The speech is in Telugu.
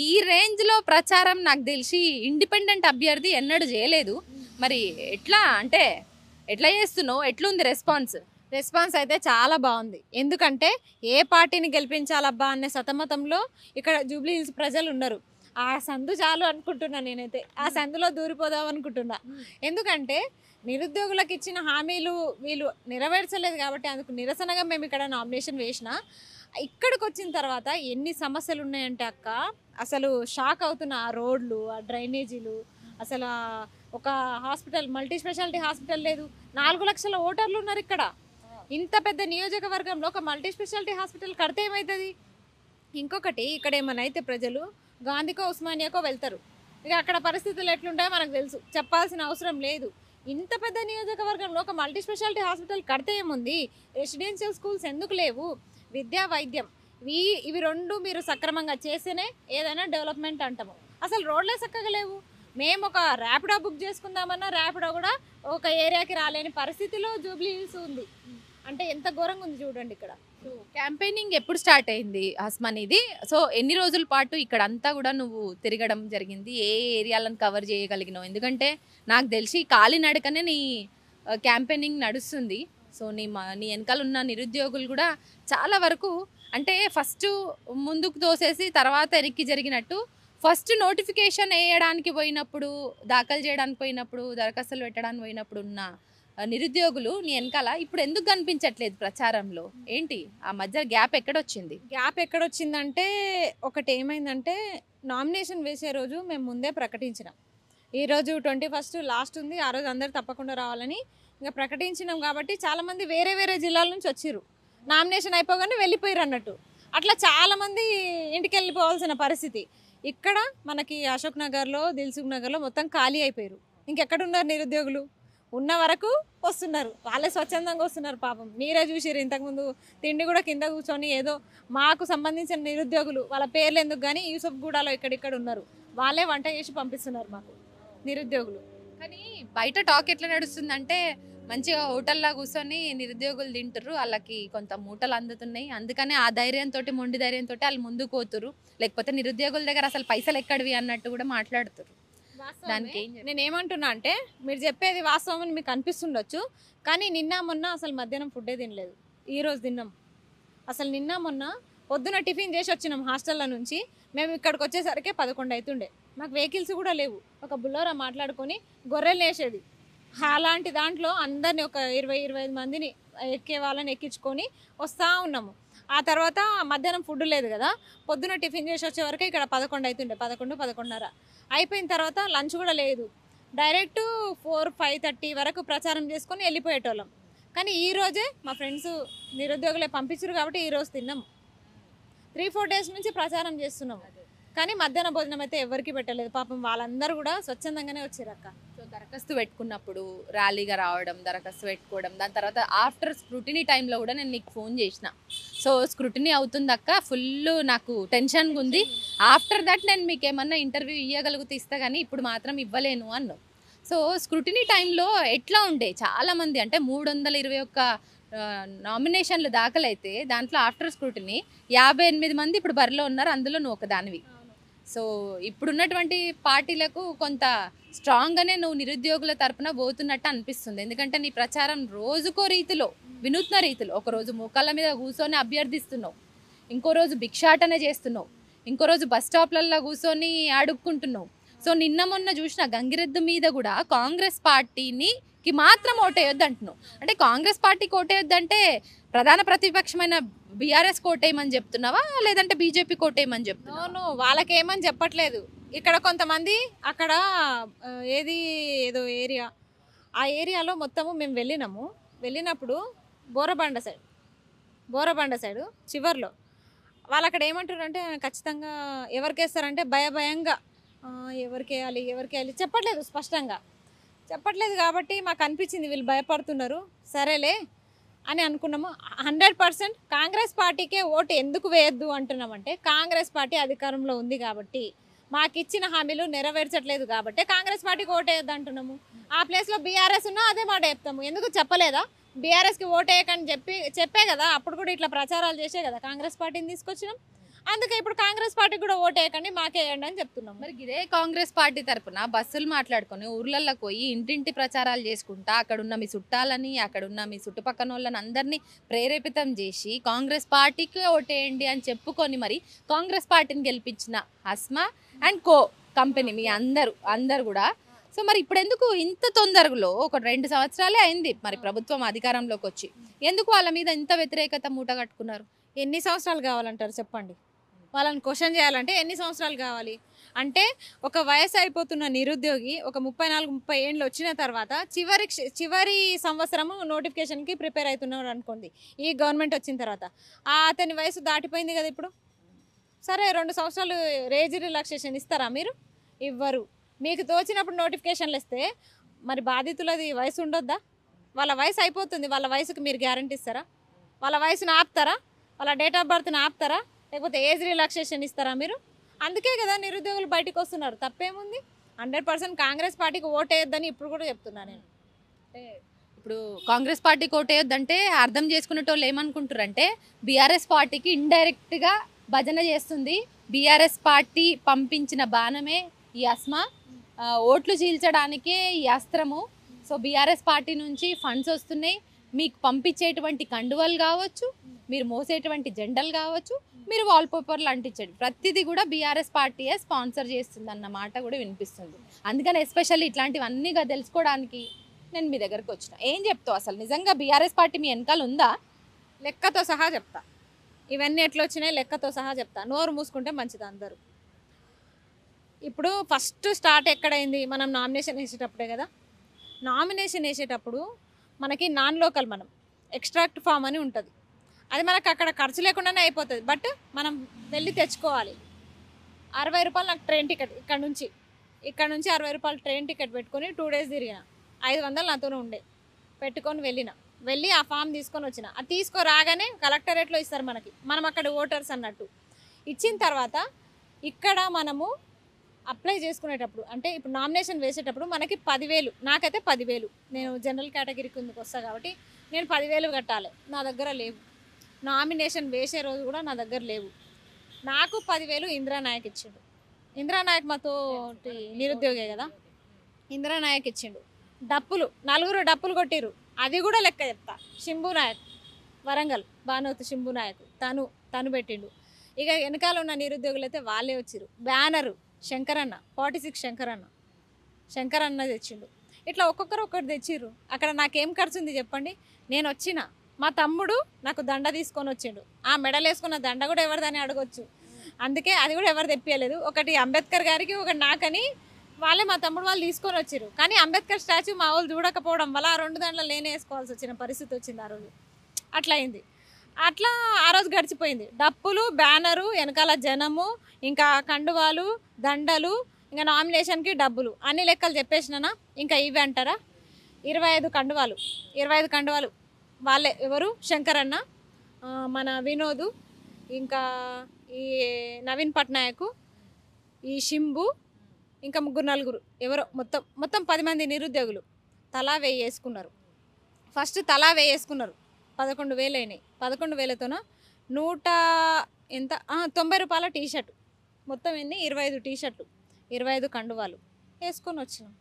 ఈ రేంజ్లో ప్రచారం నాకు తెలిసి ఇండిపెండెంట్ అభ్యర్థి ఎన్నడూ చేయలేదు. మరి ఎట్లా అంటే ఎట్లా చేస్తున్నావు? ఎట్లుంది రెస్పాన్స్? రెస్పాన్స్ అయితే చాలా బాగుంది. ఎందుకంటే ఏ పార్టీని గెలిపించాలబ్బా అనే సతమతంలో ఇక్కడ జూబ్లీ హిల్స్ ప్రజలు ఉన్నారు. ఆ సందు చాలు అనుకుంటున్నా, నేనైతే ఆ సందులో దూరిపోదాం అనుకుంటున్నా. ఎందుకంటే నిరుద్యోగులకు ఇచ్చిన హామీలు వీళ్ళు నెరవేర్చలేదు కాబట్టి అందుకు నిరసనగా మేము ఇక్కడ నామినేషన్ వేసిన. ఇక్కడికి వచ్చిన తర్వాత ఎన్ని సమస్యలు ఉన్నాయంటే అక్క అసలు షాక్ అవుతున్నా. ఆ రోడ్లు, ఆ డ్రైనేజీలు, అసలు ఒక హాస్పిటల్, మల్టీ స్పెషాలిటీ హాస్పిటల్ లేదు. 4 లక్షల ఓటర్లు ఉన్నారు ఇక్కడ. ఇంత పెద్ద నియోజకవర్గంలో ఒక మల్టీ స్పెషాలిటీ హాస్పిటల్ కడితే ఏమవుతుంది? ఇంకొకటి, ఇక్కడ ఏమైనా అయితే ప్రజలు గాంధీకో ఉస్మానియాకో వెళ్తారు. ఇక అక్కడ పరిస్థితులు ఎట్లుంటాయో మనకు తెలుసు, చెప్పాల్సిన అవసరం లేదు. ఇంత పెద్ద నియోజకవర్గంలో ఒక మల్టీ స్పెషాలిటీ హాస్పిటల్ కడితే ఏముంది? రెసిడెన్షియల్ స్కూల్స్ ఎందుకు లేవు? విద్యా, వైద్యం, ఇవి రెండు మీరు సక్రమంగా చేస్తేనే ఏదైనా డెవలప్మెంట్ అంటాము. అసలు రోడ్లే చక్కగా లేవు. మేము ఒక ర్యాపిడో బుక్ చేసుకుందామన్నా ర్యాపిడో కూడా ఒక ఏరియాకి రాలేని పరిస్థితిలో జూబ్లీ హిల్స్ ఉంది. అంటే ఎంత ఘోరంగా ఉంది చూడండి ఇక్కడ. క్యాంపెయినింగ్ ఎప్పుడు స్టార్ట్ అయింది హస్మనీది? సో ఎన్ని రోజుల పాటు ఇక్కడ అంతా కూడా నువ్వు తిరగడం జరిగింది? ఏ ఏరియాలను కవర్ చేయగలిగినావు? ఎందుకంటే నాకు తెలిసి కాలినడకనే నీ క్యాంపెయినింగ్ నడుస్తుంది. సో నీ వెనకాల ఉన్న నిరుద్యోగులు కూడా చాలా వరకు అంటే ఫస్ట్ ముందుకు తోసేసి తర్వాత వెనక్కి జరిగినట్టు, ఫస్ట్ నోటిఫికేషన్ వేయడానికి పోయినప్పుడు, దాఖలు చేయడానికి పోయినప్పుడు, దరఖాస్తులు పెట్టడానికి పోయినప్పుడు ఉన్న నిరుద్యోగులు నీ వెనకాల ఇప్పుడు ఎందుకు కనిపించట్లేదు ప్రచారంలో? ఏంటి ఆ మధ్య గ్యాప్ ఎక్కడొచ్చింది? గ్యాప్ ఎక్కడొచ్చిందంటే ఒకటి ఏమైందంటే, నామినేషన్ వేసే రోజు మేము ముందే ప్రకటించినాం. ఈరోజు 21 లాస్ట్ ఉంది, ఆ రోజు అందరు తప్పకుండా రావాలని ఇంకా ప్రకటించినాం. కాబట్టి చాలామంది వేరే వేరే జిల్లాల నుంచి వచ్చిర్రు. నామినేషన్ అయిపోగానే వెళ్ళిపోయారు అన్నట్టు. అట్లా చాలామంది ఇంటికి వెళ్ళిపోవాల్సిన పరిస్థితి. ఇక్కడ మనకి అశోక్ నగర్లో, దిల్సుఖ్ నగర్లో మొత్తం ఖాళీ అయిపోయారు. ఇంకెక్కడున్నారు నిరుద్యోగులు? ఉన్న వరకు వస్తున్నారు, వాళ్ళే స్వచ్ఛందంగా వస్తున్నారు. పాపం మీరే చూసిర్రు ఇంతకుముందు తిండి కూడా కింద కూర్చొని ఏదో మాకు సంబంధించిన నిరుద్యోగులు, వాళ్ళ పేర్లు ఎందుకు కానీ యూసఫ్గూడలో ఇక్కడిక్కడ ఉన్నారు, వాళ్ళే వంట చేసి పంపిస్తున్నారు మాకు నిరుద్యోగులు. కానీ బయట టాక్ ఎట్లా నడుస్తుందంటే మంచిగా హోటల్లా కూర్చొని నిరుద్యోగులు తింటారు, వాళ్ళకి కొంత మూటలు అందుతున్నాయి, అందుకనే ఆ ధైర్యంతో, మొండి ధైర్యంతో వాళ్ళు ముందుకు పోతురు. లేకపోతే నిరుద్యోగుల దగ్గర అసలు పైసలు ఎక్కడివి అన్నట్టు కూడా మాట్లాడుతారు. దానికి నేను ఏమంటున్నా అంటే, మీరు చెప్పేది వాస్తవం అని మీకు అనిపిస్తుండొచ్చు, కానీ నిన్న మొన్న అసలు మధ్యాహ్నం ఫుడ్డే తినలేదు. ఈరోజు తిన్నాం. అసలు నిన్న మొన్న పొద్దున టిఫిన్ చేసి వచ్చినాం హాస్టల్లో నుంచి. మేము ఇక్కడికి వచ్చేసరికి 11 అవుతుండే. మాకు వెహికల్స్ కూడా లేవు. ఒక బుల్లోరా మాట్లాడుకొని గొర్రెలు వేసేది. అలాంటి దాంట్లో అందరినీ ఒక 20-25 మందిని ఎక్కే వాళ్ళని ఎక్కించుకొని వస్తూ ఉన్నాము. ఆ తర్వాత మధ్యాహ్నం ఫుడ్ లేదు కదా, పొద్దున టిఫిన్ చేసి వచ్చే వరకు ఇక్కడ 11 అవుతుండే, 11-11:30 అయిపోయిన తర్వాత లంచ్ కూడా లేదు. డైరెక్ట్ 4-5:30 వరకు ప్రచారం చేసుకొని వెళ్ళిపోయేటోళ్ళం. కానీ ఈరోజే మా ఫ్రెండ్స్ నిరుద్యోగులే పంపించారు కాబట్టి ఈరోజు తిన్నాము. 3-4 డేస్ నుంచి ప్రచారం చేస్తున్నాము, కానీ మధ్యాహ్న భోజనం అయితే ఎవరికి పెట్టలేదు. పాపం వాళ్ళందరూ కూడా స్వచ్ఛందంగానే వచ్చారు అక్క. సో దరఖాస్తు పెట్టుకున్నప్పుడు ర్యాలీగా రావడం, దరఖాస్తు పెట్టుకోవడం, దాని తర్వాత ఆఫ్టర్ స్క్రూటినీ టైంలో కూడా నేను నీకు ఫోన్ చేసిన. సో స్క్రూటినీ అవుతుంది అక్క, ఫుల్ నాకు టెన్షన్గా ఉంది, ఆఫ్టర్ దట్ నేను మీకు ఏమన్నా ఇంటర్వ్యూ ఇవ్వగలిగితే ఇస్తా కానీ ఇప్పుడు మాత్రం ఇవ్వలేను అన్నావు. సో స్క్రూటినీ టైంలో ఎట్లా ఉండే? చాలామంది అంటే 321 నామినేషన్లు దాఖలైతే దాంట్లో ఆఫ్టర్ స్క్రూటినీ 58 మంది ఇప్పుడు బరిలో ఉన్నారు, అందులో నువ్వు ఒక దానివి. సో ఇప్పుడున్నటువంటి పార్టీలకు కొంత స్ట్రాంగ్గానే నువ్వు నిరుద్యోగుల తరపున పోతున్నట్టు అనిపిస్తుంది. ఎందుకంటే నీ ప్రచారం రోజుకో రీతిలో, వినూత్న రీతిలో, ఒకరోజు మోకాళ్ళ మీద కూర్చొని అభ్యర్థిస్తున్నావు, ఇంకో రోజు భిక్షాటన చేస్తున్నావు, ఇంకో రోజు బస్ స్టాప్లలో కూర్చొని అడుక్కుంటున్నావు. సో నిన్న మొన్న చూసిన గంగిరెద్దు మీద కూడా కాంగ్రెస్ పార్టీకి మాత్రం ఓటేయొద్దు అంటున్నావు. అంటే కాంగ్రెస్ పార్టీకి ఓటేయొద్దంటే ప్రధాన ప్రతిపక్షమైన బీఆర్ఎస్ కోటేయమని చెప్తున్నావా, లేదంటే బీజేపీ కోటేయమని చెప్తున్నావా? నో, వాళ్ళకేమని చెప్పట్లేదు. ఇక్కడ కొంతమంది అక్కడ ఏదో ఏరియా, ఆ ఏరియాలో మొత్తము మేము వెళ్ళినప్పుడు బోరబండ సైడు చివర్లో వాళ్ళు అక్కడ ఏమంటారు అంటే, ఖచ్చితంగా ఎవరికేస్తారంటే భయంగా ఎవరికి వేయాలి చెప్పట్లేదు, స్పష్టంగా చెప్పట్లేదు. కాబట్టి మాకు అనిపించింది వీళ్ళు భయపడుతున్నారు, సరేలే అని అనుకున్నాము. 100% కాంగ్రెస్ పార్టీకే ఓటు ఎందుకు వేయద్దు అంటున్నామంటే, కాంగ్రెస్ పార్టీ అధికారంలో ఉంది కాబట్టి, మాకు ఇచ్చిన హామీలు నెరవేర్చట్లేదు కాబట్టి కాంగ్రెస్ పార్టీకి ఓటు వేయద్దు అంటున్నాము. ఆ ప్లేస్లో బీఆర్ఎస్ ఉన్నా అదే మాట చెప్తాము. ఎందుకు చెప్పలేదా? బీఆర్ఎస్కి ఓటు వేయకని చెప్పే కదా, అప్పుడు కూడా ఇట్లా ప్రచారాలు చేసే కదా కాంగ్రెస్ పార్టీని తీసుకొచ్చినాం. అందుకే ఇప్పుడు కాంగ్రెస్ పార్టీకి కూడా ఓటేయకండి మాకేయండి అని చెప్తున్నాం. మరి ఇదే కాంగ్రెస్ పార్టీ తరపున బస్సులు మాట్లాడుకొని ఊర్లలోకి పోయి ఇంటింటి ప్రచారాలు చేసుకుంటా అక్కడున్న మీ చుట్టాలని అక్కడున్న మీ చుట్టుపక్కల వాళ్ళని అందరినీ ప్రేరేపితం చేసి కాంగ్రెస్ పార్టీకి ఓటేయండి అని చెప్పుకొని మరి కాంగ్రెస్ పార్టీని గెలిపించిన అస్మా అండ్ కో కంపెనీ మీ అందరు కూడా. సో మరి ఇప్పుడు ఎందుకు ఇంత తొందరలో ఒక 2 సంవత్సరాలే అయింది మరి ప్రభుత్వం అధికారంలోకి వచ్చి, ఎందుకు వాళ్ళ మీద ఇంత వ్యతిరేకత మూట కట్టుకున్నారు? ఎన్ని సంవత్సరాలు కావాలంటారు చెప్పండి? వాళ్ళని క్వశ్చన్ చేయాలంటే ఎన్ని సంవత్సరాలు కావాలి అంటే, ఒక వయసు అయిపోతున్న నిరుద్యోగి ఒక 34-30 ఏళ్ళు వచ్చిన తర్వాత చివరి సంవత్సరము నోటిఫికేషన్కి ప్రిపేర్ అవుతున్నాడు అనుకోండి ఈ గవర్నమెంట్ వచ్చిన తర్వాత. అతని వయసు దాటిపోయింది కదా ఇప్పుడు. సరే 2 సంవత్సరాలు ఏజ్ రిలాక్సేషన్ ఇస్తారా మీరు? ఇవ్వరు. మీకు తోచినప్పుడు నోటిఫికేషన్లు ఇస్తే మరి బాధితులది వయసు ఉండొద్దా? వాళ్ళ వయసు అయిపోతుంది, వాళ్ళ వయసుకు మీరు గ్యారంటీ ఇస్తారా? వాళ్ళ వయసును ఆపుతారా? వాళ్ళ డేట్ ఆఫ్ బర్త్ని ఆపుతారా? లేకపోతే ఏజ్ రిలాక్సేషన్ ఇస్తారా మీరు? అందుకే కదా నిరుద్యోగులు బయటకు వస్తున్నారు. తప్పేముంది? 100% కాంగ్రెస్ పార్టీకి ఓటేయొద్దని ఇప్పుడు కూడా చెప్తున్నా నేను. ఇప్పుడు కాంగ్రెస్ పార్టీకి ఓటేయొద్దంటే అర్థం చేసుకునేటోళ్ళు ఏమనుకుంటారంటే బీఆర్ఎస్ పార్టీకి ఇండైరెక్ట్గా భజన చేస్తుంది, బీఆర్ఎస్ పార్టీ పంపించిన బాణమే ఈ అస్మా, ఓట్లు చీల్చడానికే ఈ అస్త్రము. సో బీఆర్ఎస్ పార్టీ నుంచి ఫండ్స్ వస్తున్నాయి, మీకు పంపించేటువంటి కండువలు కావచ్చు, మీరు మోసేటువంటి జెండలు కావచ్చు, మీరు వాల్పేపర్లు అంటించండి, ప్రతిదీ కూడా బీఆర్ఎస్ పార్టీయే స్పాన్సర్ చేస్తుంది అన్న మాట కూడా వినిపిస్తుంది. అందుకని ఎస్పెషల్లీ ఇట్లాంటివన్నీగా తెలుసుకోవడానికి నేను మీ దగ్గరకు వచ్చిన. ఏం చెప్తావు అసలు నిజంగా బీఆర్ఎస్ పార్టీ మీ వెనకాల ఉందా? లెక్కతో సహా చెప్తా. ఇవన్నీ ఎట్లా వచ్చినాయి లెక్కతో సహా చెప్తా. నోరు మూసుకుంటే మంచిది అందరూ. ఇప్పుడు ఫస్ట్ స్టార్ట్ ఎక్కడైంది? మనం నామినేషన్ వేసేటప్పుడే కదా. నామినేషన్ వేసేటప్పుడు మనకి నాన్ లోకల్ మనం ఎక్స్ట్రాక్ట్ ఫామ్ అని ఉంటుంది. అది మనకు అక్కడ ఖర్చు లేకుండానే అయిపోతుంది. బట్ మనం వెళ్ళి తెచ్చుకోవాలి. 60 రూపాయలు నాకు ట్రైన్ టికెట్, ఇక్కడ నుంచి 60 రూపాయలు ట్రైన్ టికెట్ పెట్టుకొని 2 days తిరిగిన. 500 నాతోనే ఉండే, పెట్టుకొని వెళ్ళి ఆ ఫామ్ తీసుకొని వచ్చిన. అది తీసుకురాగానే కలెక్టరేట్లో ఇస్తారు మనకి, మనం అక్కడ ఓటర్స్ అన్నట్టు. ఇచ్చిన తర్వాత ఇక్కడ మనము అప్లై చేసుకునేటప్పుడు అంటే ఇప్పుడు నామినేషన్ వేసేటప్పుడు మనకి 10,000, నాకైతే 10,000, నేను జనరల్ కేటగిరీ కిందకి వస్తాను కాబట్టి నేను 10,000 కట్టాలి. నా దగ్గర లేవు. నామినేషన్ వేసే రోజు కూడా నా దగ్గర లేవు. నాకు 10,000 ఇందిరానాయక్ ఇచ్చిండు. ఇందిరానాయక్ మాతో నిరుద్యోగే కదా, ఇందిరానాయక్ ఇచ్చిండు. డప్పులు 4 డప్పులు కొట్టిరు, అది కూడా లెక్క చెప్తా. శంభు నాయక్, వరంగల్ బానోతు శంభు నాయక్, తను పెట్టిండు. ఇక వెనకాల ఉన్న నిరుద్యోగులు అయితే వాళ్ళే వచ్చిరు. బ్యానరు శంకరన్న, 46 శంకరన్న తెచ్చిండు. ఇట్లా ఒక్కొక్కరు ఒక్కటి తెచ్చిర్రు. అక్కడ నాకేం ఖర్చు ఉంది చెప్పండి? నేను వచ్చిన, మా తమ్ముడు నాకు దండ తీసుకొని వచ్చిండు. ఆ మెడల్ వేసుకున్న దండ కూడా ఎవరిదని అడగొచ్చు. అందుకే అది కూడా ఎవరు తెప్పియలేదు. ఒకటి అంబేద్కర్ గారికి, ఒకటి నాకని వాళ్ళే మా తమ్ముడు వాళ్ళు తీసుకొని వచ్చిర్రు. కానీ అంబేద్కర్ స్టాచ్యూ మా వాళ్ళు చూడకపోవడం వల్ల ఆ 2 దండలు నేనే వేసుకోవాల్సి వచ్చిన పరిస్థితి వచ్చింది ఆ రోజు. అట్లా అయింది. అట్లా ఆ రోజు గడిచిపోయింది. డప్పులు, బ్యానరు, వెనకాల జనము, ఇంకా కండువాలు, దండలు, ఇంకా నామినేషన్కి డబ్బులు, అన్ని లెక్కలు చెప్పేసినానా? ఇంకా ఇవి అంటారా? 25 కండువాలు వాళ్ళే. ఎవరు? శంకరన్న, మన వినోదు, ఇంకా ఈ నవీన్ పట్నాయక్, ఈ శంభు, ఇంకా 3-4 ఎవరో మొత్తం 10 మంది నిరుద్యోగులు తలా 1000 వేసుకున్నారు. ఫస్ట్ తలా 1000 వేసుకున్నారు. 11,000 అయినాయి. 11,000తోన 90 రూపాయల టీషర్టు, మొత్తం ఎన్ని? 25 టీషర్ట్లు, 25 కండువాలు వేసుకొని వచ్చినాం.